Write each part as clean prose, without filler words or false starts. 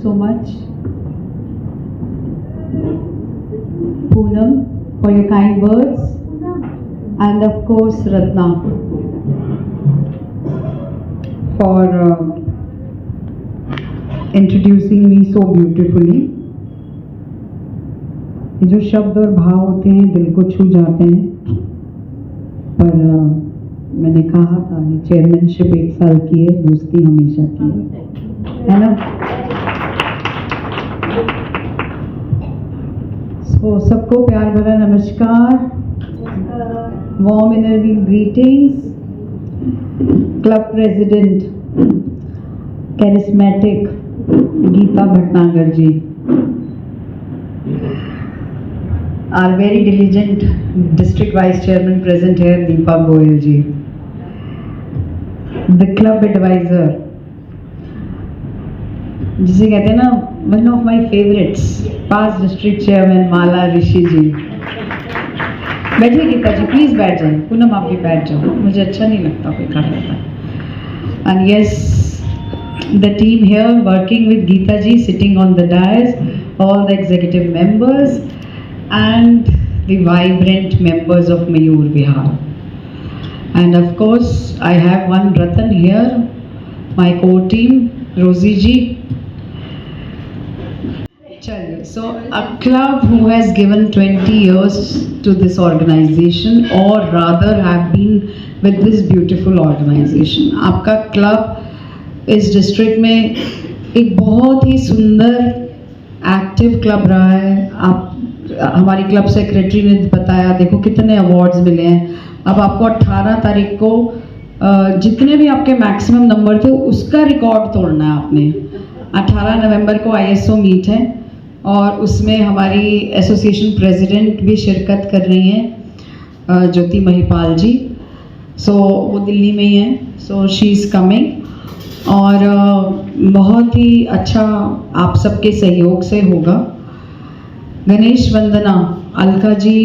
so much, Poonam, for your kind words, and of course Ratna for introducing me so beautifully. ये जो शब्द और भाव होते हैं दिल को छू जाते हैं, पर मैंने कहा था ये चेयरमैनशिप 1 साल की है, दोस्ती हमेशा की है ना। तो सबको प्यार भरा नमस्कार, warm Inner Wheel greetings. Club president charismatic Geeta Bhatnagar ji, our very diligent district vice chairman present here, Deepa Goyal ji, the club advisor, जिसे कहते हैं ना one of my favorites, past district chairman माला ऋषि जी। बैठिए गीता जी, प्लीज बैठ जाए। पूनम आप भी बैठ जाओ, मुझे अच्छा नहीं लगता कोई खड़ा रहता है। And yes, the team here working with Geeta ji sitting on the dais, all the executive members and the vibrant members of Mayur Vihar. And of course, I have one Ratan here, my core team, Rosie ji. Chaliye. So a club who has given 20 years to this organization, or rather have been with this beautiful organization. आपका club इस district में एक बहुत ही सुंदर active club रहा है। आप हमारी क्लब सेक्रेटरी ने बताया, देखो कितने अवार्ड्स मिले हैं। अब आपको 18 तारीख को जितने भी आपके मैक्सिमम नंबर थे उसका रिकॉर्ड तोड़ना है आपने। 18 नवंबर को ISO मीट है और उसमें हमारी एसोसिएशन प्रेसिडेंट भी शिरकत कर रही हैं, ज्योति महिपाल जी। सो वो दिल्ली में ही हैं, सो शी इज़ कमिंग और बहुत ही अच्छा आप सबके सहयोग से होगा। गणेश वंदना अलका जी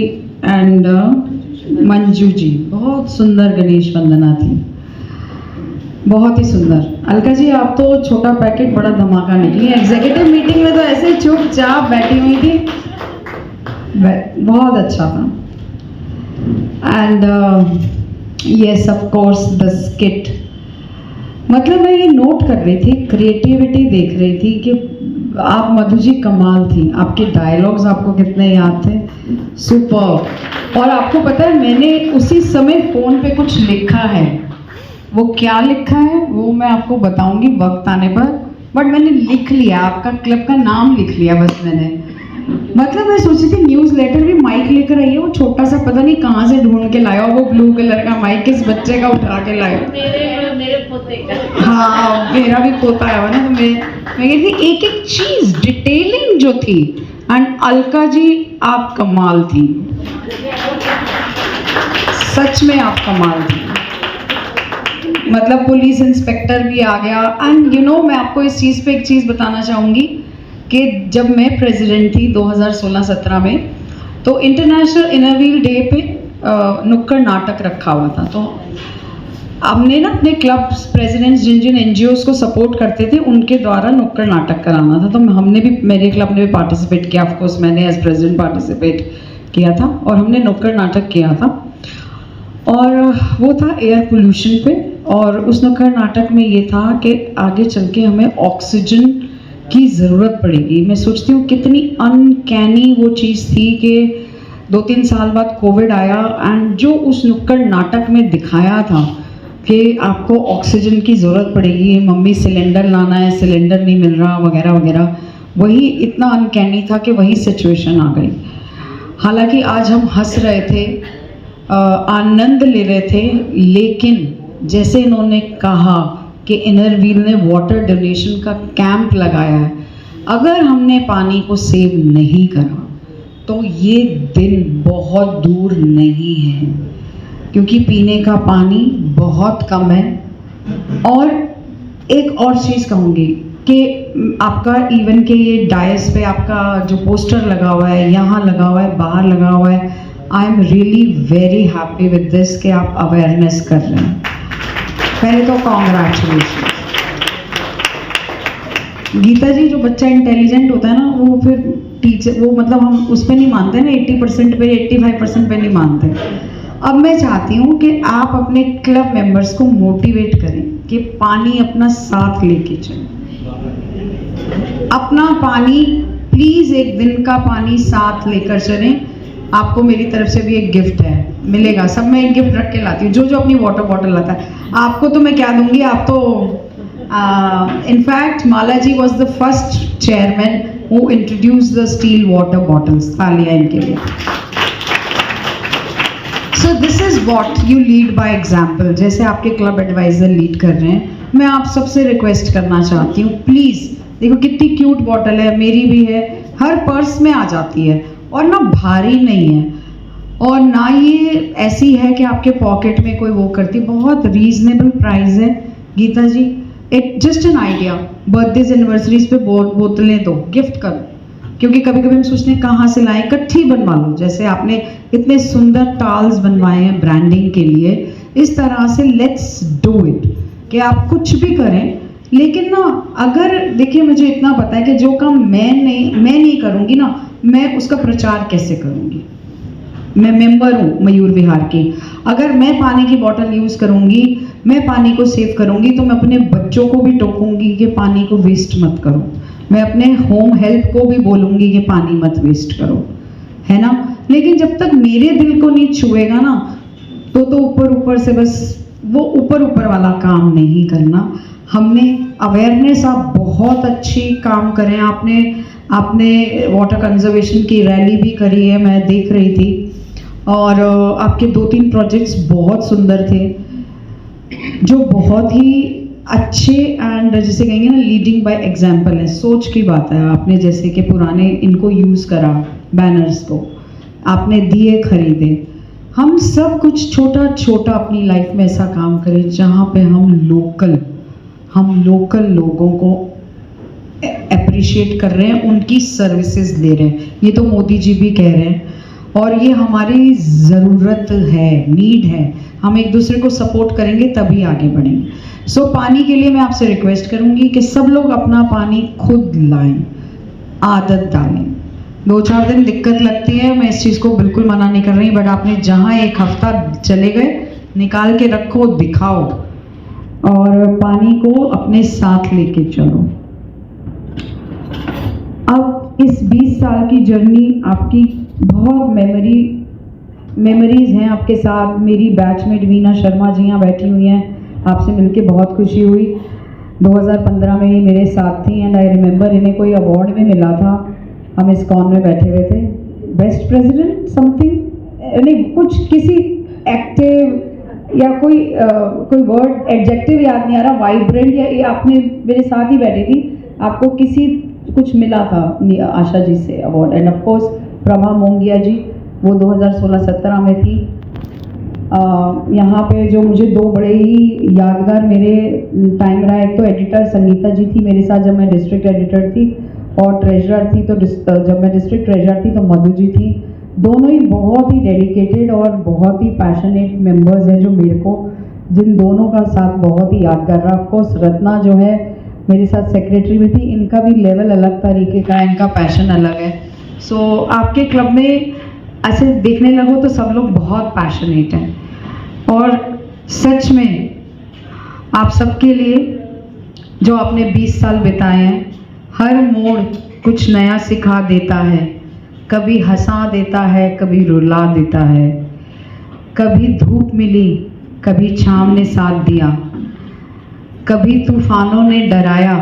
एंड मंजू जी, बहुत सुंदर गणेश वंदना थी, बहुत ही सुंदर। अलका जी आप तो छोटा पैकेट बड़ा धमाका निकली। एग्जीक्यूटिव मीटिंग में तो ऐसे चुपचाप बैठी हुई थी, बहुत अच्छा था। And yes of course the skit, मतलब मैं ये नोट कर रही थी, क्रिएटिविटी देख रही थी कि आप मधु जी कमाल थी। आपके डायलॉग्स आपको कितने याद थे, सुपर। और आपको पता है मैंने उसी समय फ़ोन पे कुछ लिखा है, वो क्या लिखा है वो मैं आपको बताऊंगी वक्त आने पर, बट मैंने लिख लिया, आपका क्लब का नाम लिख लिया बस मैंने। मतलब मैं सोची थी न्यूज़ लेटर भी माइक लेकर आई है, वो छोटा सा पता नहीं कहाँ से ढूंढ के लाया, वो ब्लू कलर का माइक किस बच्चे का उठा के लाया। मेरे पोते का। हाँ मेरा भी पोता है ना, तो मैं कहती थी एक एक चीज डिटेलिंग जो थी। एंड अलका जी आप कमाल थी, सच में आप कमाल थी। मतलब पुलिस इंस्पेक्टर भी आ गया। एंड यू नो मैं आपको इस चीज़ पे एक चीज़ बताना चाहूँगी कि जब मैं प्रेसिडेंट थी 2016-17 में, तो इंटरनेशनल इनरव्हील डे पे नुक्कड़ नाटक रखा हुआ था। तो हमने ना अपने क्लब प्रेसिडेंट्स जिन जिन NGOs को सपोर्ट करते थे उनके द्वारा नुक्कड़ नाटक कराना था। तो हमने भी, मेरे क्लब ने भी पार्टिसिपेट किया, ऑफ कोर्स मैंने एज प्रेसिडेंट पार्टिसिपेट किया था और हमने नुक्कड़ नाटक किया था। और वो था एयर पोल्यूशन पे, और उस नुक्कड़ नाटक में ये था कि आगे चल के हमें ऑक्सीजन की ज़रूरत पड़ेगी। मैं सोचती हूँ कितनी अनकैनी वो चीज़ थी कि 2-3 साल बाद कोविड आया एंड जो उस नुक्कड़ नाटक में दिखाया था कि आपको ऑक्सीजन की ज़रूरत पड़ेगी, मम्मी सिलेंडर लाना है, सिलेंडर नहीं मिल रहा वगैरह वगैरह, वही इतना अनकैनी था कि वही सिचुएशन आ गई। हालांकि आज हम हंस रहे थे, आनंद ले रहे थे, लेकिन जैसे इन्होंने कहा कि इनरव्हील ने वाटर डोनेशन का कैंप लगाया है, अगर हमने पानी को सेव नहीं करा तो ये दिन बहुत दूर नहीं है, क्योंकि पीने का पानी बहुत कम है। और एक और चीज़ कहूँगी कि आपका इवन के ये डायस पे आपका जो पोस्टर लगा हुआ है, यहाँ लगा हुआ है, बाहर लगा हुआ है, I am really very happy with this कि आप अवेयरनेस कर रहे हैं। पहले तो कॉन्ग्रेचुलेशन। गीता जी, जो बच्चा इंटेलिजेंट होता है ना, वो फिर टीचर, वो मतलब हम उस पर नहीं मानते ना, 80% पे 85% पे नहीं मानते। अब मैं चाहती हूँ कि आप अपने क्लब मेंबर्स को मोटिवेट करें कि पानी अपना साथ लेके चलें। अपना पानी प्लीज, एक दिन का पानी साथ लेकर चलें। आपको मेरी तरफ से भी एक गिफ्ट है, मिलेगा सब। मैं एक गिफ्ट रख के लाती हूँ, जो जो अपनी वाटर बॉटल लाता है। आपको तो मैं क्या दूंगी, आप तो in fact Mala ji was the first chairman who introduced the steel water bottles. तालियां इनके लिए। So this is what you lead by example. जैसे आपके क्लब एडवाइजर लीड कर रहे हैं, मैं आप सबसे रिक्वेस्ट करना चाहती हूँ, प्लीज देखो कितनी क्यूट बॉटल है, मेरी भी है, हर पर्स में आ जाती है और ना भारी नहीं है और ना ये ऐसी है कि आपके पॉकेट में कोई वो करती, बहुत रीजनेबल प्राइस है। गीता जी, एक just an idea, birthdays anniversaries पे बोतलें दो, गिफ्ट करो, क्योंकि कभी कभी हम सोचते हैं कहाँ से लाएं, इकट्ठी बनवा लो। जैसे आपने इतने सुंदर टाल्स बनवाए हैं ब्रांडिंग के लिए, इस तरह से लेट्स डू इट कि आप कुछ भी करें। लेकिन ना, अगर देखिए, मुझे इतना पता है कि जो काम मैं नहीं करूँगी ना, मैं उसका प्रचार कैसे करूँगी। मैं मेंबर हूँ मयूर विहार की, अगर मैं पानी की बोतल यूज़ करूँगी, मैं पानी को सेव करूँगी, तो मैं अपने बच्चों को भी टोकूंगी कि पानी को वेस्ट मत करो। मैं अपने होम हेल्प को भी बोलूँगी कि पानी मत वेस्ट करो, है ना। लेकिन जब तक मेरे दिल को नहीं छुएगा ना, तो ऊपर से बस वो ऊपर वाला काम नहीं करना। हमने अवेयरनेस, आप बहुत अच्छी काम करें। आपने वाटर कंजर्वेशन की रैली भी करी है, मैं देख रही थी, और आपके 2-3 प्रोजेक्ट्स बहुत सुंदर थे, जो बहुत ही अच्छे एंड जिसे कहेंगे ना लीडिंग बाय एग्जाम्पल है। सोच की बात है, आपने जैसे कि पुराने इनको यूज़ करा, बैनर्स को आपने दिए खरीदे। हम सब कुछ छोटा छोटा अपनी लाइफ में ऐसा काम करें जहाँ पे हम लोकल लोगों को अप्रिशिएट कर रहे हैं, उनकी सर्विसेज ले रहे हैं। ये तो मोदी जी भी कह रहे हैं और ये हमारी ज़रूरत है, नीड है। हम एक दूसरे को सपोर्ट करेंगे तभी आगे बढ़ेंगे। सो पानी के लिए मैं आपसे रिक्वेस्ट करूंगी कि सब लोग अपना पानी खुद लाएं, आदत डालें। 2-4 दिन दिक्कत लगती है, मैं इस चीज़ को बिल्कुल मना नहीं कर रही, बट आपने जहाँ 1 हफ्ता चले गए, निकाल के रखो, दिखाओ और पानी को अपने साथ लेके चलो। अब इस 20 साल की जर्नी आपकी बहुत मेमोरीज हैं आपके साथ। मेरी बैचमेट वीना शर्मा जी यहाँ बैठी हुई हैं, आपसे मिलके बहुत खुशी हुई। 2015 में ये मेरे साथ थी एंड आई रिमेंबर इन्हें कोई अवार्ड में मिला था, हम इस कॉर्न में बैठे हुए थे, बेस्ट प्रेसिडेंट समथिंग, नहीं कुछ किसी एक्टिव या कोई वर्ड एडजेक्टिव याद नहीं आ रहा, वाइब्रेंट या ये आपने मेरे साथ ही बैठी थी, आपको कुछ मिला था आशा जी से award. And of course Prabha Mongia ji, वो 2016-17 में थी। यहाँ पे जो मुझे 2 बड़े ही यादगार मेरे टाइम रहा, एक तो एडिटर संगीता जी थी मेरे साथ जब मैं डिस्ट्रिक्ट एडिटर थी, और ट्रेजरर थी तो जब मैं डिस्ट्रिक्ट ट्रेजरर थी तो मधु जी थी। दोनों ही बहुत ही डेडिकेटेड और बहुत ही पैशनेट मेंबर्स हैं, जो मेरे को जिन दोनों का साथ बहुत ही यादगार रहा। ऑफकोर्स रत्ना जो है मेरे साथ सेक्रेटरी में थी, इनका भी लेवल अलग तरीके का है, इनका पैशन अलग है। सो आपके क्लब में ऐसे देखने लगो तो सब लोग बहुत पैशनेट हैं, और सच में आप सबके लिए जो आपने 20 साल बिताए हैं, हर मोड़ कुछ नया सिखा देता है, कभी हंसा देता है, कभी रुला देता है, कभी धूप मिली, कभी छाँव ने साथ दिया, कभी तूफानों ने डराया,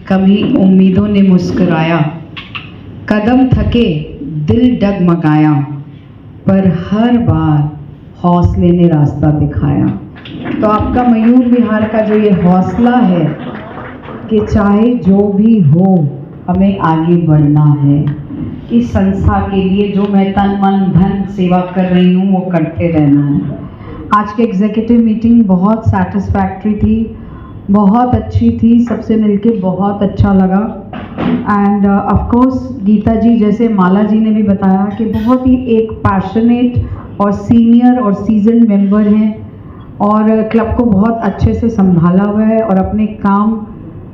कभी उम्मीदों ने मुस्कुराया, कदम थके दिल डगमगाया, पर हर बार हौसले ने रास्ता दिखाया। तो आपका मयूर विहार का जो ये हौसला है कि चाहे जो भी हो हमें आगे बढ़ना है, इस संस्था के लिए जो मैं तन मन धन सेवा कर रही हूँ वो करते रहना है। आज की एग्जीक्यूटिव मीटिंग बहुत सेटिस्फैक्ट्री थी, बहुत अच्छी थी, सबसे मिलके बहुत अच्छा लगा। एंड ऑफ कोर्स गीता जी, जैसे माला जी ने भी बताया कि बहुत ही एक पैशनेट और सीनियर और सीजन्ड मेंबर हैं, और क्लब को बहुत अच्छे से संभाला हुआ है और अपने काम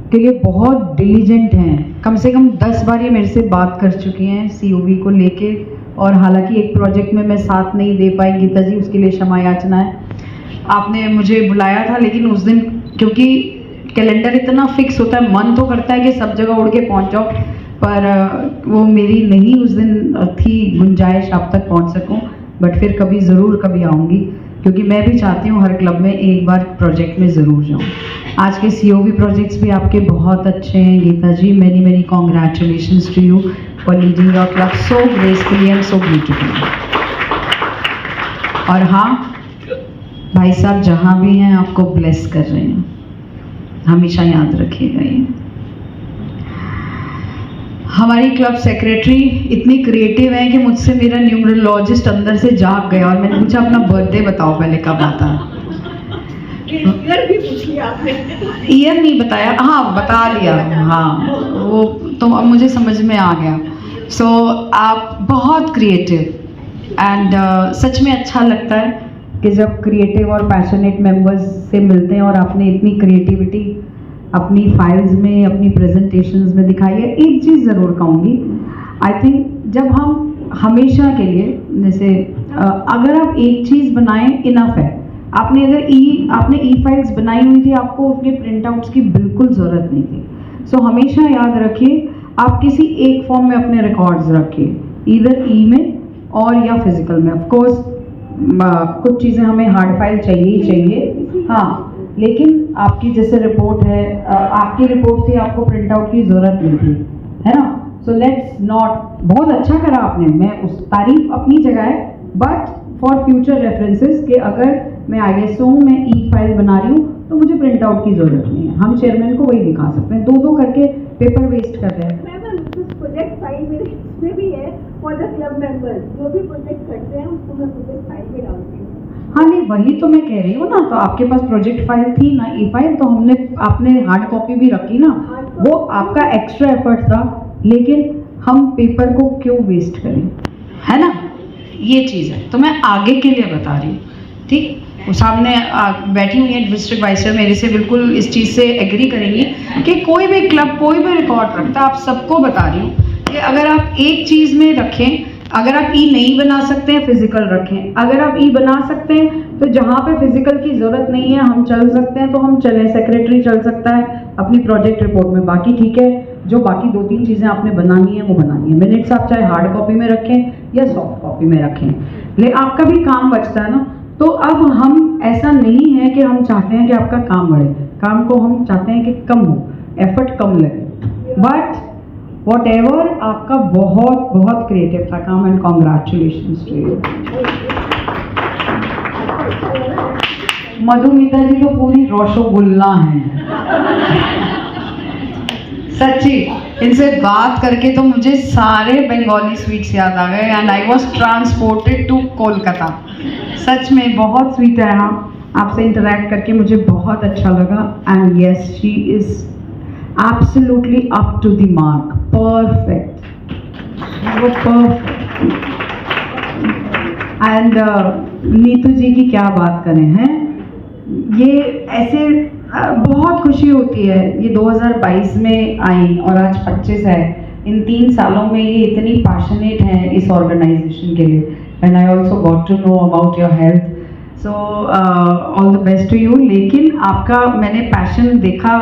के लिए बहुत डिलीजेंट हैं। कम से कम 10 बार ये मेरे से बात कर चुकी हैं COV को लेके, और हालांकि एक प्रोजेक्ट में मैं साथ नहीं दे पाई गीता जी, उसके लिए क्षमा याचना है। आपने मुझे बुलाया था, लेकिन उस दिन क्योंकि कैलेंडर इतना फिक्स होता है, मन तो करता है कि सब जगह उड़ के पहुंच जाओ, पर वो मेरी नहीं उस दिन थी गुंजाइश आप तक पहुंच सकूं। बट फिर कभी ज़रूर कभी आऊँगी, क्योंकि मैं भी चाहती हूँ हर क्लब में एक बार प्रोजेक्ट में ज़रूर जाऊँ। आज के COV प्रोजेक्ट्स भी आपके बहुत अच्छे हैं Geeta ji. Many many congratulations to you for leading your club so gracefully and so beautifully. और हाँ, भाई साहब जहाँ भी हैं आपको ब्लेस कर रहे हैं, हमेशा याद रखिएगा ये। हमारी क्लब सेक्रेटरी इतनी क्रिएटिव है कि मुझसे मेरा न्यूमरोलॉजिस्ट अंदर से जाग गया और मैंने पूछा अपना बर्थडे बताओ पहले कब आता है। ईयर भी पूछ लिया आपने। ईयर नहीं बताया, हाँ बता दिया, हाँ वो तो अब मुझे समझ में आ गया। सो आप बहुत क्रिएटिव एंड सच में अच्छा लगता है कि जब क्रिएटिव और पैशनेट मेंबर्स से मिलते हैं, और आपने इतनी क्रिएटिविटी अपनी फाइल्स में, अपनी प्रेजेंटेशंस में दिखाई है। एक चीज़ ज़रूर कहूँगी, आई थिंक जब हम हमेशा के लिए, जैसे अगर आप एक चीज़ बनाएं इनफ है। आपने अगर आपने फाइल्स बनाई हुई थी, आपको उसके प्रिंट आउट्स की बिल्कुल ज़रूरत नहीं थी। सो हमेशा याद रखिए, आप किसी एक फॉर्म में अपने रिकॉर्ड्स रखिए, ईदर में और या फिजिकल में। ऑफ कोर्स कुछ चीज़ें हमें हार्ड फाइल चाहिए ही चाहिए, हाँ, लेकिन आपकी जैसे रिपोर्ट है, आपकी रिपोर्ट थी, आपको प्रिंट आउट की ज़रूरत नहीं थी, है ना। सो लेट्स नॉट, बहुत अच्छा करा आपने, मैं उस तारीफ अपनी जगह है, बट फॉर फ्यूचर रेफरेंसेस कि अगर मैं ISO हूँ, मैं फाइल बना रही हूँ, तो मुझे प्रिंट आउट की ज़रूरत नहीं है। हम चेयरमैन को वही दिखा सकते हैं, दो करके पेपर वेस्ट कर रहे हैं। प्रोजेक्ट फाइल मेरे इसमें भी है फॉर द क्लब मेंबर्स, जो भी प्रोजेक्ट करते हैं उसको मैं प्रोजेक्ट फाइल में डालती हूँ। हाँ नहीं, वही तो मैं कह रही हूँ ना, तो आपके पास प्रोजेक्ट फाइल थी ना, फाइल, तो आपने हार्ड कॉपी भी रखी ना, वो आपका एक्स्ट्रा एफर्ट था, लेकिन हम पेपर को क्यों वेस्ट करें, है ना, ये चीज़ है। तो मैं आगे के लिए बता रही हूँ, ठीक। वो सामने बैठी हुई है डिस्ट्रिक्ट वाइस मेरे से बिल्कुल इस चीज़ से एग्री करेंगी कि कोई भी क्लब कोई भी रिकॉर्ड रखता है, आप सबको बता रही हूँ कि अगर आप एक चीज़ में रखें, अगर आप नहीं बना सकते हैं फिजिकल रखें, अगर आप बना सकते हैं तो जहाँ पे फिजिकल की ज़रूरत नहीं है हम चल सकते हैं तो हम चलें। सेक्रेटरी चल सकता है अपनी प्रोजेक्ट रिपोर्ट में, बाकी ठीक है, जो बाकी 2-3 चीज़ें आपने बनानी है वो बनानी है। मिनट्स आप चाहे हार्ड कॉपी में रखें या सॉफ्ट कॉपी में रखें, लेकिन आपका भी काम बचता है ना। तो अब हम, ऐसा नहीं है कि हम चाहते हैं कि आपका काम बढ़े, काम को हम चाहते हैं कि कम हो, एफर्ट कम लगे, बट वॉटएवर, आपका बहुत बहुत क्रिएटिव था काम, and congratulations to you. Madhumita ji तो पूरी रोशोगुल्ला हैं सच्ची, इनसे बात करके तो मुझे सारे बंगाली स्वीट्स याद आ गए, and I was transported to Kolkata. सच में बहुत स्वीट है। हाँ, आपसे इंटरेक्ट करके मुझे बहुत अच्छा लगा, and yes, she is absolutely up to the mark, perfect, वो परफेक्ट। एंड नीतू जी की क्या बात करें, हैं, ये ऐसे बहुत खुशी होती है। ये 2022 में आई और आज 25 है। इन 3 सालों में ये इतनी पैशनेट है इस ऑर्गेनाइजेशन के लिए, and I also got to know about your health, so all the best to you. लेकिन आपका मैंने पैशन देखा,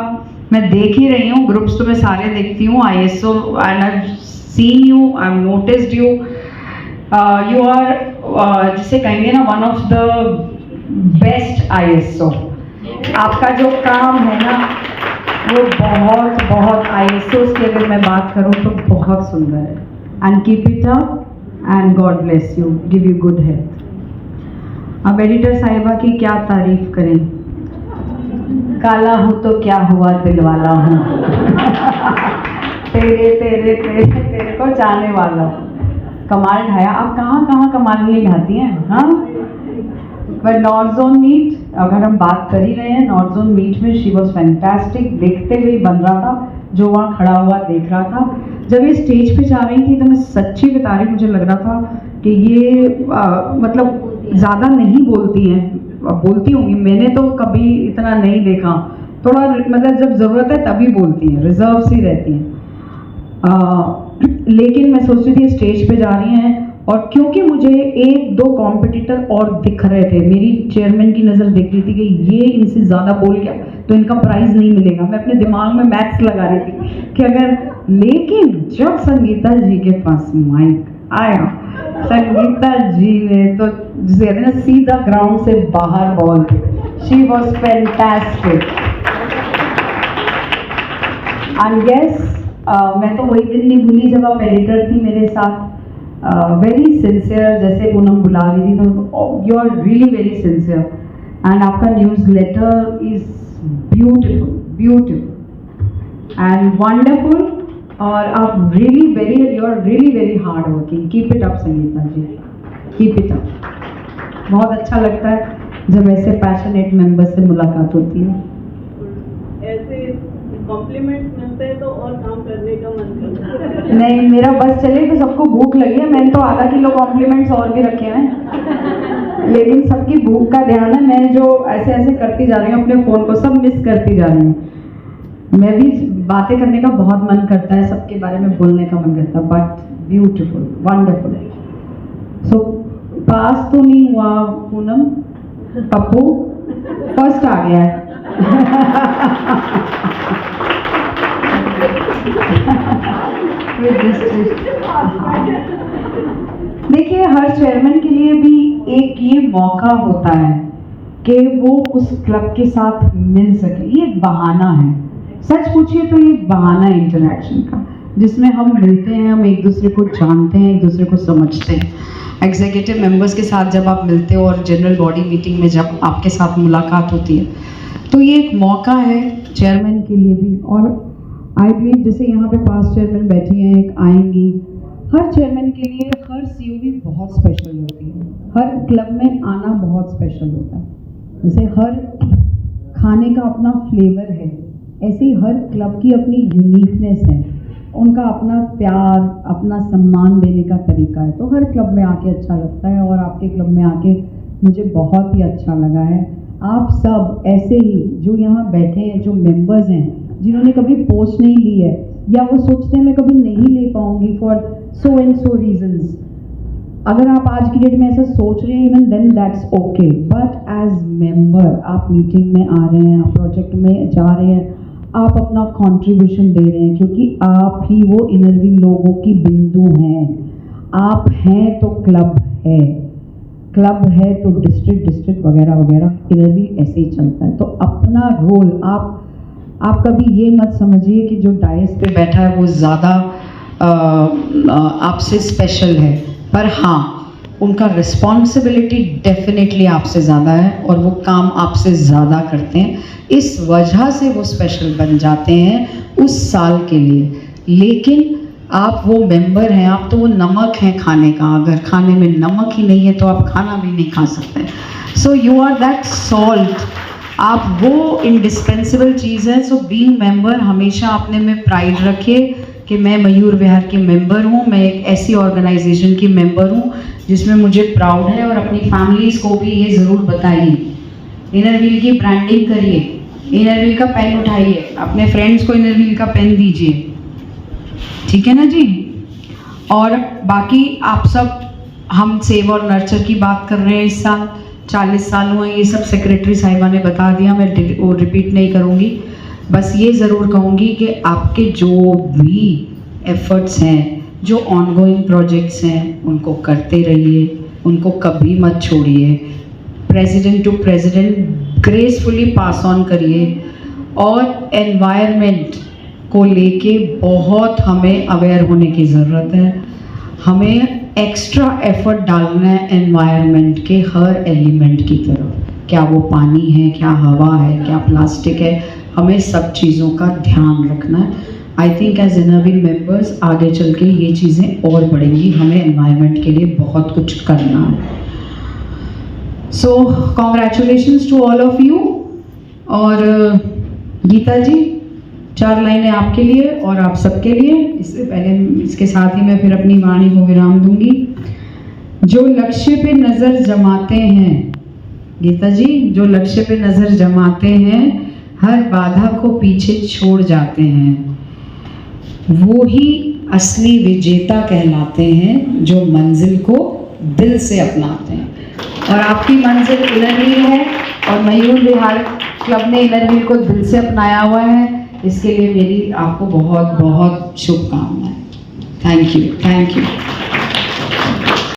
मैं देख ही रही हूँ, ग्रुप्स तो मैं सारे देखती हूँ, ISO, and I have seen you, I have noticed you, you are जिसे कहेंगे ना, one of the best ISO। आपका जो काम है ना वो बहुत बहुत, ISOs की अगर मैं बात करूँ तो बहुत सुंदर है, and keep it up, and God bless you, give you good health. अब एडिटर साहिबा की क्या तारीफ करें, काला हूँ तो क्या हुआ, दिल वाला हूँ तेरे तेरे तेरे तेरे को जाने वाला हूँ। कमाल ढाया, आप कहाँ कहाँ कमाल नहीं ढाती हैं, हाँ। पर नॉर्थ जोन मीट, अगर हम बात कर ही रहे हैं, नॉर्थ जोन मीट में शी वॉज फैंटास्टिक, देखते हुए बन रहा था, जो वहाँ खड़ा हुआ देख रहा था। जब ये स्टेज पे जा रही थी तो मैं सच्ची बता रही, मुझे लग रहा था कि ये मतलब ज़्यादा नहीं बोलती हैं, बोलती होंगी, मैंने तो कभी इतना नहीं देखा, थोड़ा मतलब जब ज़रूरत है तभी बोलती हैं, रिजर्व सी रहती हैं। लेकिन मैं सोच रही थी स्टेज पे जा रही हैं, और क्योंकि मुझे एक दो कॉम्पिटिटर और दिख रहे थे, मेरी चेयरमैन की नज़र देख रही थी कि ये इनसे ज़्यादा बोल गया तो इनका प्राइज़ नहीं मिलेगा। मैं अपने दिमाग में मैथ्स लगा रही थी कि अगर, लेकिन जब संगीता जी के पास माइक आया, संगीता जी ने तो जिसे कहते हैं ना सीधा ग्राउंड से बाहर ball the. She was fantastic. And yes, मैं तो वही दिन नहीं भूली जब आप एडिटर थी मेरे साथ, वेरी सिंसियर, जैसे पूनम बुला रही थी तो you are really very sincere, and आपका newsletter is beautiful, beautiful and wonderful, और आप really very, you are really very hard working, keep it up Sangeeta ji, keep it up. बहुत अच्छा लगता है जब ऐसे पैशनेट मेंबर से मुलाकात होती है। ऐसे कॉम्प्लीमेंट्स मिलते हैं तो और काम करने का मन करता है। नहीं, मेरा बस चले तो सबको भूख लगी है, मैंने तो आधा किलो कॉम्प्लीमेंट्स और भी रखे हैं, लेकिन सबकी भूख का ध्यान है। मैं जो ऐसे ऐसे करती जा रही हूँ अपने फ़ोन को, सब मिस करती जा रही हूँ। मैं भी बातें करने का बहुत मन करता है, सबके बारे में बोलने का मन करता है, बट ब्यूटीफुल, वंडरफुल। सो पास तो नहीं हुआ पूनम, पप्पू फर्स्ट आ गया है। देखिए, हर चेयरमैन के लिए भी एक ये मौका होता है कि वो उस क्लब के साथ मिल सके। ये एक बहाना है, सच पूछिए तो ये एक बहाना है इंटरैक्शन का, जिसमें हम मिलते हैं, हम एक दूसरे को जानते हैं, एक दूसरे को समझते हैं। एग्जीक्यूटिव मेंबर्स के साथ जब आप मिलते हो और जनरल बॉडी मीटिंग में जब आपके साथ मुलाकात होती है, तो ये एक मौका है चेयरमैन के लिए भी। और आई बिलीव जैसे यहाँ पे 5 चेयरमैन बैठी हैं, एक आएंगी, हर चेयरमैन के लिए हर सीओवी बहुत स्पेशल होती है, हर क्लब में आना बहुत स्पेशल होता है। जैसे हर खाने का अपना फ्लेवर है, ऐसे ही हर क्लब की अपनी यूनिकनेस है, उनका अपना प्यार, अपना सम्मान देने का तरीका है। तो हर क्लब में आके अच्छा लगता है, और आपके क्लब में आके मुझे बहुत ही अच्छा लगा है। आप सब ऐसे ही जो यहाँ बैठे हैं, जो मेंबर्स हैं, जिन्होंने कभी पोस्ट नहीं ली है, या वो सोचते हैं मैं कभी नहीं ले पाऊंगी for so and so reasons, अगर आप आज की डेट में ऐसा सोच रहे हैं, even then that's okay, but as member आप मीटिंग में आ रहे हैं, आप प्रोजेक्ट में जा रहे हैं, आप अपना कंट्रीब्यूशन दे रहे हैं, क्योंकि आप ही वो इनर व्हील लोगों की बिंदु हैं। आप हैं तो क्लब है, क्लब है तो डिस्ट्रिक्ट वगैरह वगैरह, इनर व्हील ऐसे ही चलता है। तो अपना रोल आप कभी ये मत समझिए कि जो डायस पे बैठा है वो ज़्यादा आपसे स्पेशल है, पर हाँ, उनका रिस्पॉन्सिबिलिटी डेफिनेटली आपसे ज़्यादा है, और वो काम आपसे ज़्यादा करते हैं, इस वजह से वो स्पेशल बन जाते हैं उस साल के लिए। लेकिन आप वो मेंबर हैं, आप तो वो नमक हैं खाने का, अगर खाने में नमक ही नहीं है तो आप खाना भी नहीं खा सकते। So you are that salt, आप वो इंडिस्पेंसिबल चीज़ है। सो बीइंग मेंबर, हमेशा अपने में प्राइड रखिए कि मैं मयूर विहार की मेंबर हूँ, मैं एक ऐसी ऑर्गेनाइजेशन की मेंबर हूँ जिसमें मुझे प्राउड है, और अपनी फैमिलीज़ को भी ये ज़रूर बताइए। इनर व्हील की ब्रांडिंग करिए, इनर व्हील का पेन उठाइए, अपने फ्रेंड्स को इनर व्हील का पेन दीजिए, ठीक है ना जी। और बाकी आप सब, हम सेव और नर्चर की बात कर रहे हैं, इस साल 40 साल हुए, ये सब सेक्रेटरी साहिबा ने बता दिया, मैं वो रिपीट नहीं करूँगी। बस ये ज़रूर कहूँगी कि आपके जो भी एफर्ट्स हैं, जो ऑनगोइंग प्रोजेक्ट्स हैं, उनको करते रहिए, उनको कभी मत छोड़िए। President to president gracefully pass on करिए, और एनवायरनमेंट को लेके बहुत हमें अवेयर होने की ज़रूरत है। हमें एक्स्ट्रा एफर्ट डालना है एनवायरनमेंट के हर एलिमेंट की तरफ, क्या वो पानी है, क्या हवा है, क्या प्लास्टिक है, हमें सब चीज़ों का ध्यान रखना है। I think as Inner Wheel members आगे चल के ये चीज़ें और बढ़ेंगी, हमें एनवायरनमेंट के लिए बहुत कुछ करना है। So congratulations to all of you. और गीता जी, 4 लाइनें आपके लिए और आप सबके लिए। इससे पहले, इसके साथ ही मैं फिर अपनी वाणी को विराम दूंगी। जो लक्ष्य पे नजर जमाते हैं, गीता जी, जो लक्ष्य पे नजर जमाते हैं, हर बाधा को पीछे छोड़ जाते हैं, वो ही असली विजेता कहलाते हैं, जो मंजिल को दिल से अपनाते हैं। और आपकी मंजिल इनर व्हील है और मयूर विहार क्लब ने इनर व्हील को दिल से अपनाया हुआ है। इसके लिए मेरी आपको बहुत बहुत शुभकामनाएं। Thank you, thank you.